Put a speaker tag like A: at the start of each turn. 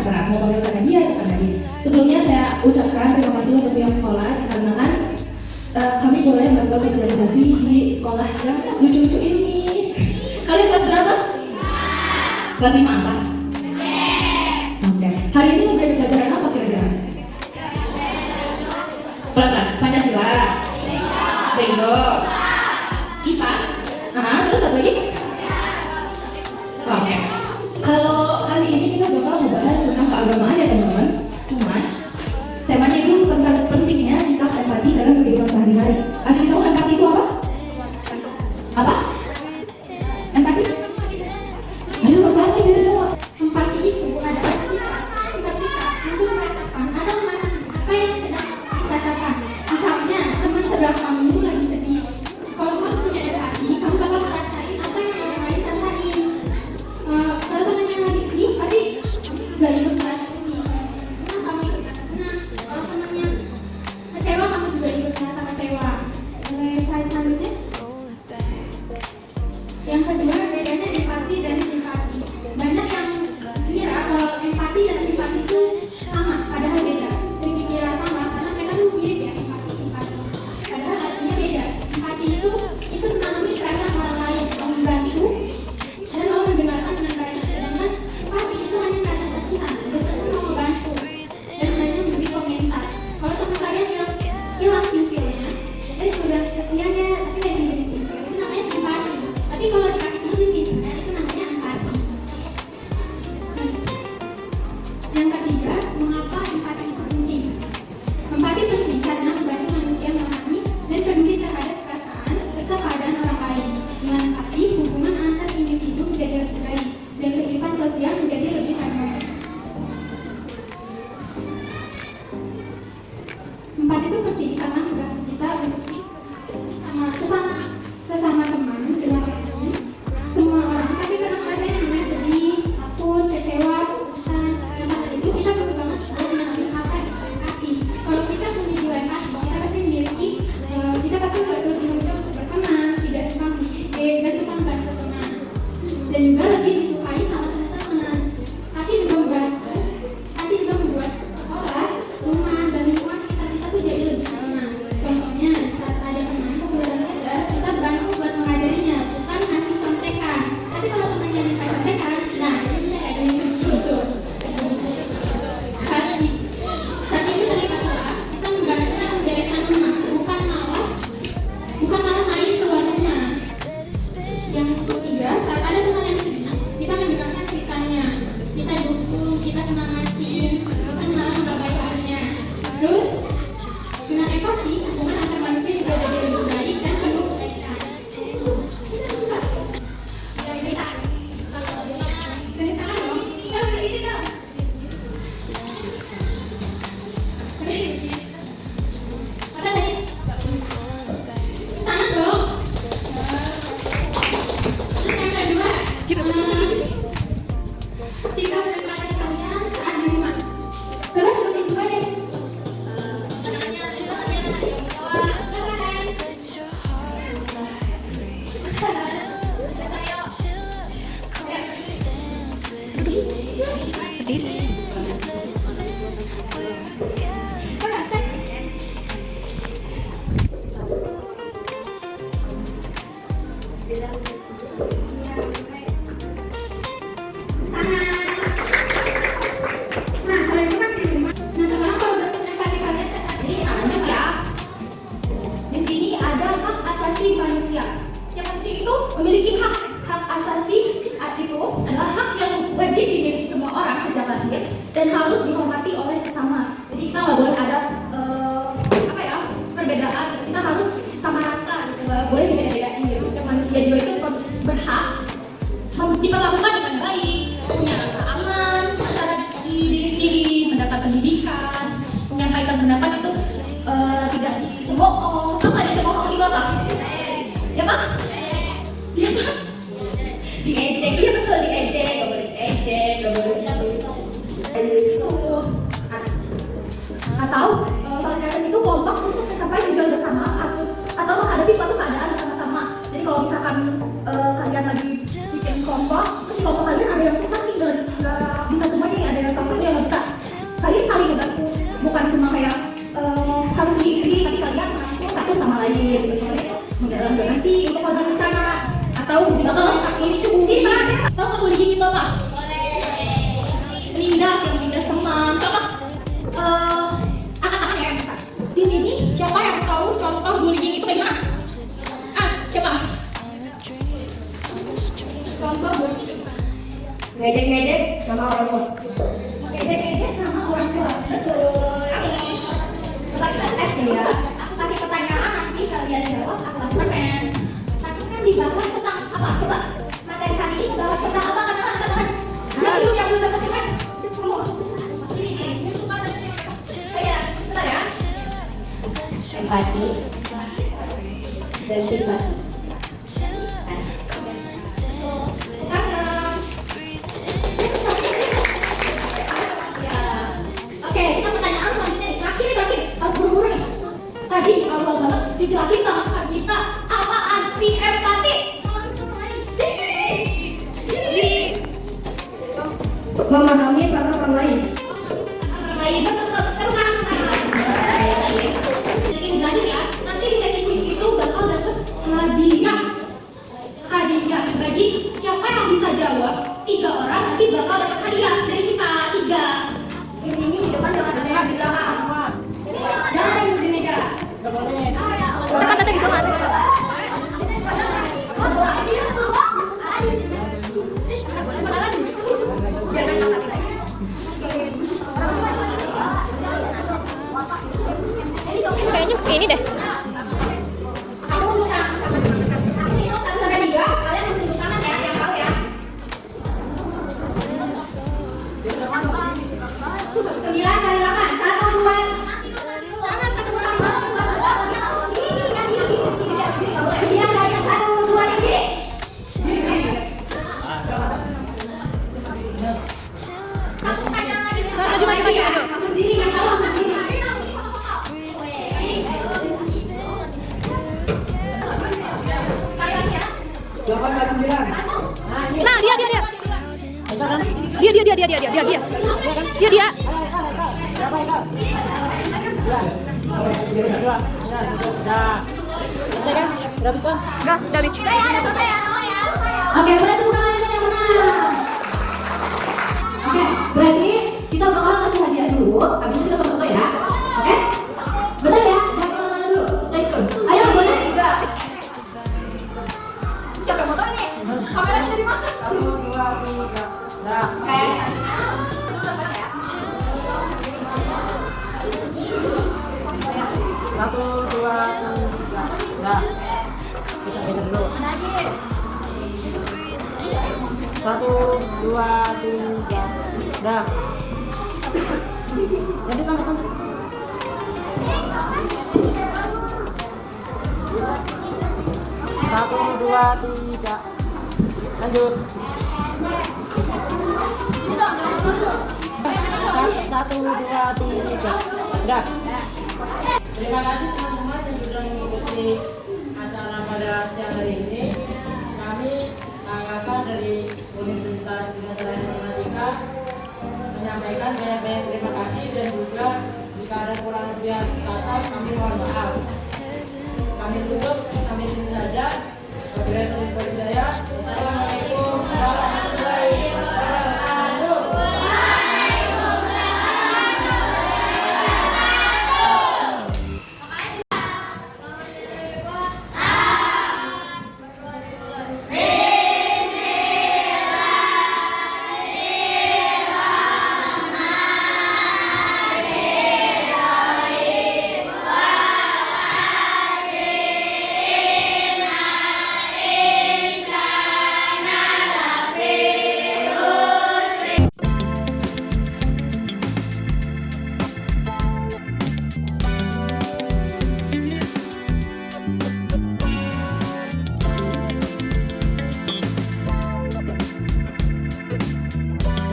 A: terserah mau panggil karena dia atau karena dia. Sebelumnya saya ucapkan terima kasih untuk pihak sekolah karena kan kami boleh melakukan sosialisasi di sekolah yang lucu-lucu ini. Kalian kelas berapa? Kelas 5 apa? Oke. Hari ini udah pelajaran apa kira-kira? Pelajaran Pancasila, Lego, IPA, terus satu lagi? Oke. Kalau kali ini kita bakal membahas tentang keagamaan ya teman-teman. Cuma temanya itu tentang pentingnya sikap empati dalam kehidupan sehari-hari. Ada yang tahu empati itu apa? Apa? Empati? Ayo bertanya dari semua.
B: Empati itu adalah sikap kita untuk merasakan atau memahami apa yang sedang kita rasakan. Misalnya, teman sebelahmu lagi sedih. Kalau kamu punya empati, kamu bakal merasain apa yang orang lain rasain. Kalau temannya lagi sedih, pasti gak ikut merasa sedih. Nah, kamu ikut merasa senang. Kalau temannya kecewa, kamu juga ikut merasa kecewa. Slide selanjutnya. Yang kedua, bedanya empati dan simpati. Banyak yang kira kalau empati dan simpati itu sama, padahal beda. Dikira sama karena mereka tuh mirip ya, empati simpati. Padahal artinya beda. Empati itu memahami perasaan orang lain, membantu dan mau mendengarkan dengan baik. Sedangkan simpati itu hanya perasaan kasihan, bukan mau membantu dan hanya memberi komentar. Kalau teman kalian hilang pinsilnya, sudah kasihan ya, tapi nggak diberi pinsil, itu namanya simpati. Tapi kalau dikasih pinsilnya, itu namanya empati. Yang ketiga, mengapa empati itu penting? Empati penting karena membantu manusia memahami dan peduli terhadap perasaan serta keadaan orang lain. Dengan empati, hubungan antar individu menjadi lebih baik dan kehidupan sosial menjadi lebih harmonis. Empati itu penting karena membantu kita untuk sesama teman dengan orang lain, semua orang. Tapi kadang ada yang namanya sedih, takut, kecewa, bosan. Nah, saat itu kita perlu banget untuk memahami apa itu empati. Kalau kita punya jiwa empati, kita pasti memiliki, kita pasti lebih mudah untuk berteman, tidak suka mengejek, dan suka membantu teman, dan juga lebih disukai sama teman-teman. Empati juga membuat sekolah, rumah, dan lingkungan sekitar kita tuh jadi lebih aman. Contohnya, saat ada teman kesulitan belajar, kita bantu buat mengajarinya, bukan ngasih contekan. Tapi kalau temannya dikasih contekan, nah ini kita ada yang begitu. Saat ini sering masalah, kita membantu membereskan rumah, bukan malah main keluar rumah. Yang ketiga, saat ada teman yang sedih, kita mendengarkan ceritanya, kita dukung, kita semangatin, bukan malah mengabaikannya. Terus dengan empati, hubungan antar manusia juga jadi lebih baik dan penuh kebaikan. Dari tangan dong, ini dong. Mana nih? Tangan dong. Terus yang kedua, sikap dan pandangan kalian saat di rumah. Coba sebutin dua deh. Memiliki hak asasi itu adalah hak yang wajib dimiliki semua orang sejak lahir dan harus dihormati oleh sesama. Jadi kita nggak boleh ada perbedaan. Kita harus sama rata, nggak boleh beda-bedain gitu. Setiap manusia juga itu berhak diperlakukan dengan baik, punya rasa aman antara diri sendiri, mendapat pendidikan, menyampaikan pendapat itu tidak dibohong. Apa ada bohong di kota? Ya pak? Ya pak? Diejek, iya betul diejek, gak boleh diejek, gak boleh itu. Atau saling kaitan itu kompak untuk mencapai tujuan bersama atau menghadapi suatu keadaan bersama-sama. Jadi kalau misalkan kalian lagi bikin kelompok, terus kelompok kalian ada yang susah nih, bisa semuanya nih, ada yang satu yang
A: bersih untuk korban bencana atau kalau ini cukup sih Pak.
B: Tahu nggak bullying itu apa?
A: Menindas teman. Coba
B: Akan ya. Di sini siapa yang tahu contoh bullying itu bagaimana? Siapa? Contoh bullying.
A: ngejek-ngejek sama orang tua.
B: Ngejek-ngejek sama orang tua.
A: Betul.
B: Coba kita tes nih ya. Aku kasih pertanyaan nanti kalian jawab. Aku kasih permen. Tadi kan dibahas tentang apa? Coba materi hari ini dibahas tentang apa? Katakan. Yang belum dapat kan? Kamu. Ini. Saya, bentar ya.
A: Empati dan simpati.
B: Oke, kita pertanyaan selanjutnya nih. Terakhir, harus buru-buru nih. Tadi di awal banget dijelasin sama Kak Gita apa arti empati.
A: Memahami perasaan orang lain.
B: Jadi dijelasin ya. Nanti di sesi quiz itu bakal dapet hadiah. Hadiah bagi siapa yang bisa jawab 3 orang nanti bakal dapat hadiah dari kita 3. Ini di depan jangan ada yang di belakang semua. Jangan ada yang di meja.
C: Teman tante bisa mati. Kayaknya ini deh. Maju. Nah, dia. Dia. Udah habis.
B: Oke, boleh tepuk tangan yang menang. Oke, berarti kita bakal kasih hadiah dulu. Habis itu kita foto ya. Oke? Betul ya? Saya foto dulu. Stay tune. Ayo, boleh 3. Siapa yang foto ini? Kameranya dari mana?
D: 1, 2, 3. Nah.
B: Oke.
D: 1, 2, 3. Nah. Kita beda dulu. 1, 2, 3. Dah. Jadi kan. 1, 2, 3. Lanjut. 1, 2, 3. Dah. Terima kasih teman-teman yang sudah mengikuti acara pada siang hari ini. Kami kakak dari Universitas Indonesia Informatika menyampaikan banyak-banyak terima kasih dan juga jika ada kurang lebih kata kami mohon maaf. Kami tutup sampai sini saja. Wabillahi taufiq wal hidayah. Wassalamualaikum warahmatullahi wabarakatuh.